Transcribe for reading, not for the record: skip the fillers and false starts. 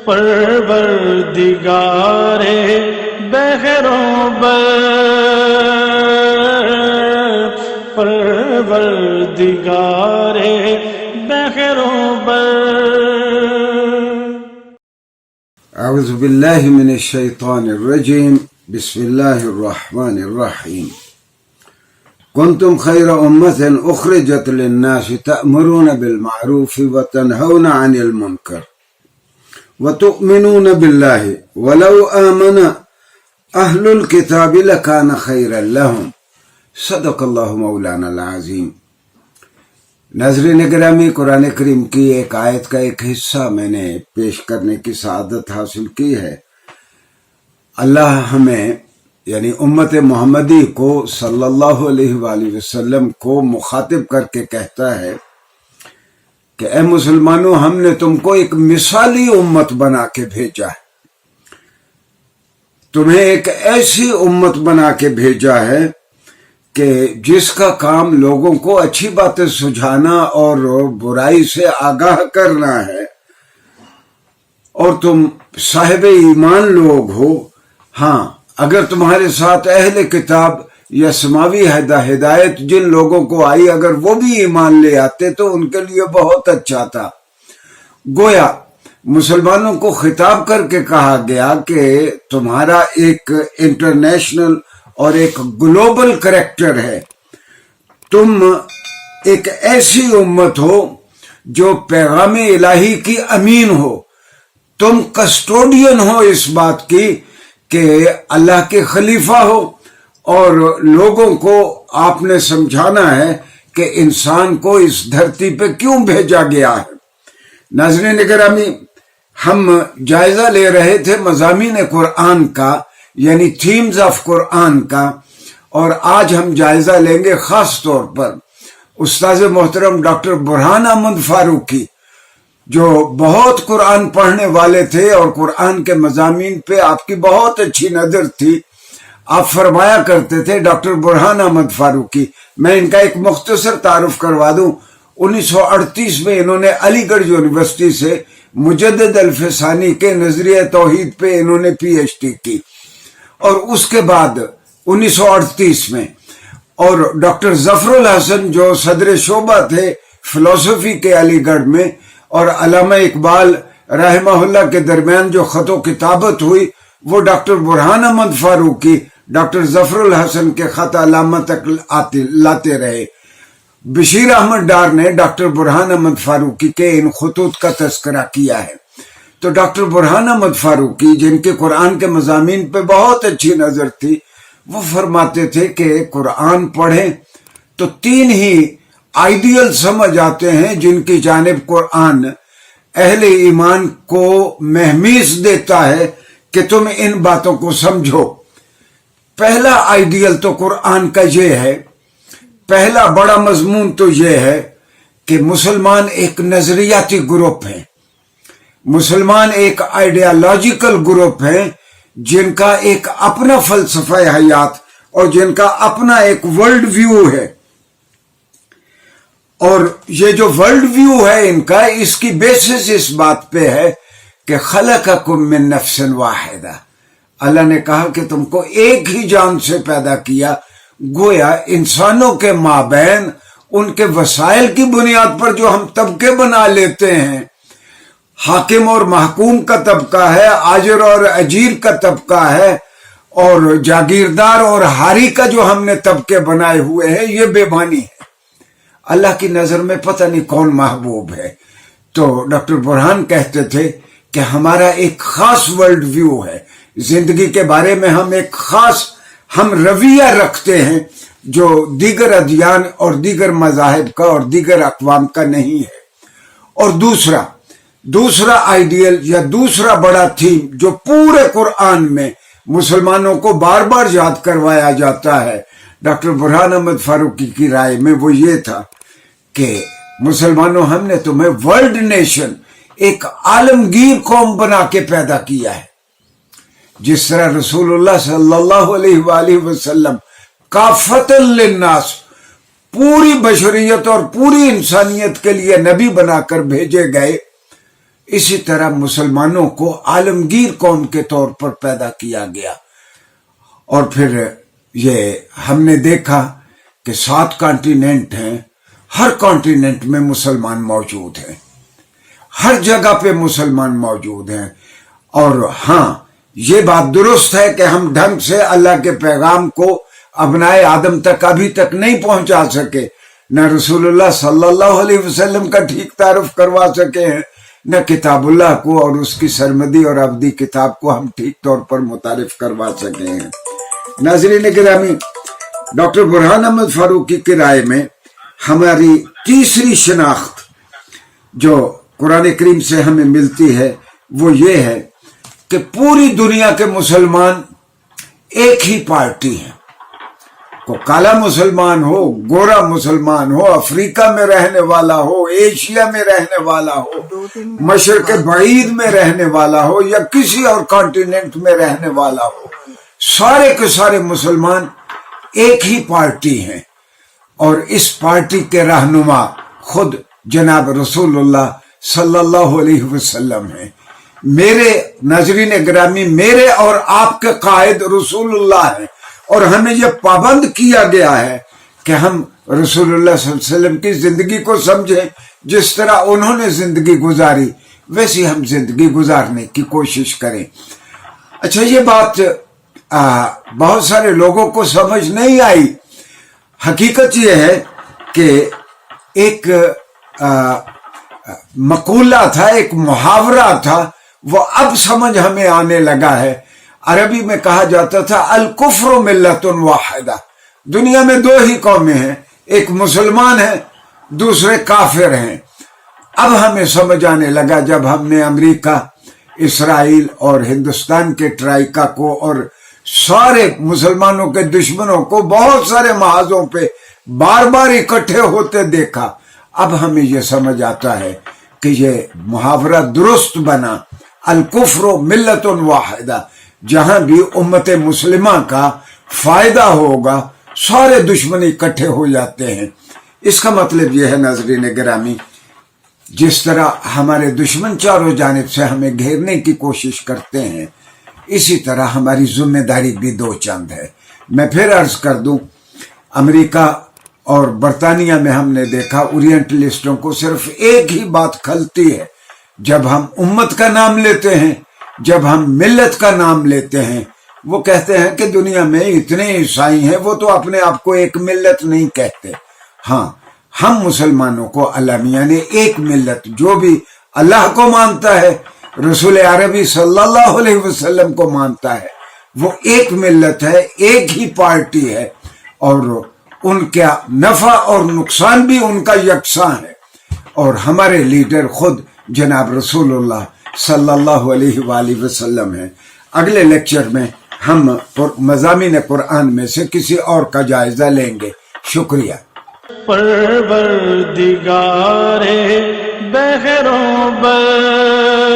پروردگار بحروں بر، پروردگار بحروں بر۔ اعوذ باللہ من الشیطان الرجیم، بسم اللہ الرحمن الرحیم۔ کنتم خیر امت اخرجت للناس تأمرون بالمعروف وتنہون عن المنکر وتؤمنون باللہ ولو آمن اہل الکتاب لکان خیرا لہم۔ صدق اللہ مولانا العظیم۔ ناظرین گرامی، قرآن کریم کی ایک آیت کا ایک حصہ میں نے پیش کرنے کی سعادت حاصل کی ہے۔ اللہ ہمیں یعنی امت محمدی کو صلی اللہ علیہ وآلہ وسلم کو مخاطب کر کے کہتا ہے کہ اے مسلمانوں، ہم نے تم کو ایک مثالی امت بنا کے بھیجا ہے، تمہیں ایک ایسی امت بنا کے بھیجا ہے کہ جس کا کام لوگوں کو اچھی باتیں سجھانا اور برائی سے آگاہ کرنا ہے، اور تم صاحب ایمان لوگ ہو۔ ہاں، اگر تمہارے ساتھ اہل کتاب یا سماوی ہدایت جن لوگوں کو آئی اگر وہ بھی ایمان لے آتے تو ان کے لیے بہت اچھا تھا۔ گویا مسلمانوں کو خطاب کر کے کہا گیا کہ تمہارا ایک انٹرنیشنل اور ایک گلوبل کریکٹر ہے، تم ایک ایسی امت ہو جو پیغام الہی کی امین ہو، تم کسٹوڈین ہو اس بات کی کہ اللہ کے خلیفہ ہو، اور لوگوں کو آپ نے سمجھانا ہے کہ انسان کو اس دھرتی پہ کیوں بھیجا گیا ہے۔ ناظرین گرامی، ہم جائزہ لے رہے تھے مضامین قرآن کا، یعنی تھیمز آف قرآن کا، اور آج ہم جائزہ لیں گے خاص طور پر استاذ محترم ڈاکٹر برہان احمد فاروقی، جو بہت قرآن پڑھنے والے تھے اور قرآن کے مضامین پہ آپ کی بہت اچھی نظر تھی۔ آپ فرمایا کرتے تھے ڈاکٹر برہان احمد فاروقی، میں ان کا ایک مختصر تعارف کروا دوں۔ 1938 میں انہوں نے علی گڑھ یونیورسٹی سے مجدد الفسانی کے نظریہ توحید پہ انہوں نے پی ایچ ڈی کی، اور اس کے بعد 1938 میں، اور ڈاکٹر ظفر الحسن جو صدر شعبہ تھے فلسفی کے علی گڑھ میں، اور علامہ اقبال رحمہ اللہ کے درمیان جو خط و کتابت ہوئی وہ ڈاکٹر برہان احمد فاروقی ڈاکٹر ظفر الحسن کے خط علامہ تک لاتے رہے۔ بشیر احمد ڈار نے ڈاکٹر برہان احمد فاروقی کے ان خطوط کا تذکرہ کیا ہے۔ تو ڈاکٹر برہان احمد فاروقی، جن کے قرآن کے مضامین پہ بہت اچھی نظر تھی، وہ فرماتے تھے کہ قرآن پڑھیں تو تین ہی آئیڈیل سمجھ آتے ہیں جن کی جانب قرآن اہل ایمان کو مہمیز دیتا ہے کہ تم ان باتوں کو سمجھو۔ پہلا آئیڈیل تو قرآن کا یہ ہے، پہلا بڑا مضمون تو یہ ہے کہ مسلمان ایک نظریاتی گروپ ہیں، مسلمان ایک آئیڈیالوجیکل گروپ ہیں جن کا ایک اپنا فلسفہ حیات اور جن کا اپنا ایک ورلڈ ویو ہے، اور یہ جو ورلڈ ویو ہے ان کا، اس کی بیسس اس بات پہ ہے کہ خلقکم من نفس واحدہ، اللہ نے کہا کہ تم کو ایک ہی جان سے پیدا کیا۔ گویا انسانوں کے مابین ان کے وسائل کی بنیاد پر جو ہم طبقے بنا لیتے ہیں، حاکم اور محکوم کا طبقہ ہے، آجر اور اجیر کا طبقہ ہے، اور جاگیردار اور ہاری کا جو ہم نے طبقے بنائے ہوئے ہیں، یہ بے معنی ہے۔ اللہ کی نظر میں پتہ نہیں کون محبوب ہے۔ تو ڈاکٹر برہان کہتے تھے کہ ہمارا ایک خاص ورلڈ ویو ہے، زندگی کے بارے میں ہم ایک خاص رویہ رکھتے ہیں جو دیگر ادیان اور دیگر مذاہب کا اور دیگر اقوام کا نہیں ہے۔ اور دوسرا آئیڈیل یا دوسرا بڑا تھیم جو پورے قرآن میں مسلمانوں کو بار بار یاد کروایا جاتا ہے ڈاکٹر برہان احمد فاروقی کی رائے میں، وہ یہ تھا کہ مسلمانوں، ہم نے تمہیں ورلڈ نیشن، ایک عالمگیر قوم بنا کے پیدا کیا ہے۔ جس طرح رسول اللہ صلی اللہ علیہ وآلہ وسلم کافۃ للناس، پوری بشریت اور پوری انسانیت کے لیے نبی بنا کر بھیجے گئے، اسی طرح مسلمانوں کو عالمگیر قوم کے طور پر پیدا کیا گیا، اور پھر یہ ہم نے دیکھا کہ 7 کانٹیننٹ ہیں، ہر کانٹیننٹ میں مسلمان موجود ہیں، ہر جگہ پہ مسلمان موجود ہیں۔ اور ہاں، یہ بات درست ہے کہ ہم ڈھنگ سے اللہ کے پیغام کو ابنائے آدم تک ابھی تک نہیں پہنچا سکے، نہ رسول اللہ صلی اللہ علیہ وسلم کا ٹھیک تعارف کروا سکے ہیں، نہ کتاب اللہ کو اور اس کی سرمدی اور ابدی کتاب کو ہم ٹھیک طور پر متعارف کروا سکے ہیں۔ ناظرین گرامی، ڈاکٹر برہان احمد فاروقی کی رائے میں ہماری تیسری شناخت جو قرآن کریم سے ہمیں ملتی ہے وہ یہ ہے کہ پوری دنیا کے مسلمان ایک ہی پارٹی ہیں، کو کالا مسلمان ہو، گورا مسلمان ہو، افریقہ میں رہنے والا ہو، ایشیا میں رہنے والا ہو، مشرق بعید میں رہنے والا ہو، یا کسی اور کانٹیننٹ میں رہنے والا ہو، سارے کے سارے مسلمان ایک ہی پارٹی ہیں، اور اس پارٹی کے رہنما خود جناب رسول اللہ صلی اللہ علیہ وسلم ہیں۔ میرے ناظرین گرامی، میرے اور آپ کے قائد رسول اللہ ہیں، اور ہمیں یہ پابند کیا گیا ہے کہ ہم رسول اللہ صلی اللہ علیہ وسلم کی زندگی کو سمجھیں، جس طرح انہوں نے زندگی گزاری ویسی ہم زندگی گزارنے کی کوشش کریں۔ اچھا، یہ بات بہت سارے لوگوں کو سمجھ نہیں آئی۔ حقیقت یہ ہے کہ ایک مقولہ تھا، ایک محاورہ تھا، وہ اب سمجھ ہمیں آنے لگا ہے۔ عربی میں کہا جاتا تھا الکفر ملت واحدہ، دنیا میں 2 ہی قومیں ہیں، ایک مسلمان ہے، دوسرے کافر ہیں۔ اب ہمیں سمجھ آنے لگا جب ہم نے امریکہ، اسرائیل اور ہندوستان کے ٹرائیکا کو اور سارے مسلمانوں کے دشمنوں کو بہت سارے محاذوں پہ بار بار اکٹھے ہوتے دیکھا، اب ہمیں یہ سمجھ آتا ہے کہ یہ محاورہ درست بنا، الکفر ملت واحدہ، جہاں بھی امت مسلمہ کا فائدہ ہوگا سارے دشمن اکٹھے ہو جاتے ہیں۔ اس کا مطلب یہ ہے ناظرین گرامی، جس طرح ہمارے دشمن چاروں جانب سے ہمیں گھیرنے کی کوشش کرتے ہیں، اسی طرح ہماری ذمہ داری بھی 2 چند ہے۔ میں پھر عرض کر دوں، امریکہ اور برطانیہ میں ہم نے دیکھا اورینٹلسٹوں کو صرف ایک ہی بات کھلتی ہے، جب ہم امت کا نام لیتے ہیں، جب ہم ملت کا نام لیتے ہیں، وہ کہتے ہیں کہ دنیا میں اتنے عیسائی ہیں، وہ تو اپنے آپ کو ایک ملت نہیں کہتے۔ ہاں، ہم مسلمانوں کو اللہ میاں نے ایک ملت، جو بھی اللہ کو مانتا ہے، رسول عربی صلی اللہ علیہ وسلم کو مانتا ہے، وہ ایک ملت ہے، ایک ہی پارٹی ہے، اور ان کا نفع اور نقصان بھی ان کا یکساں ہے، اور ہمارے لیڈر خود جناب رسول اللہ صلی اللہ علیہ وآلہ وسلم ہیں۔ اگلے لیکچر میں ہم مضامین قرآن میں سے کسی اور کا جائزہ لیں گے۔ شکریہ۔ پروردگار بحر و بر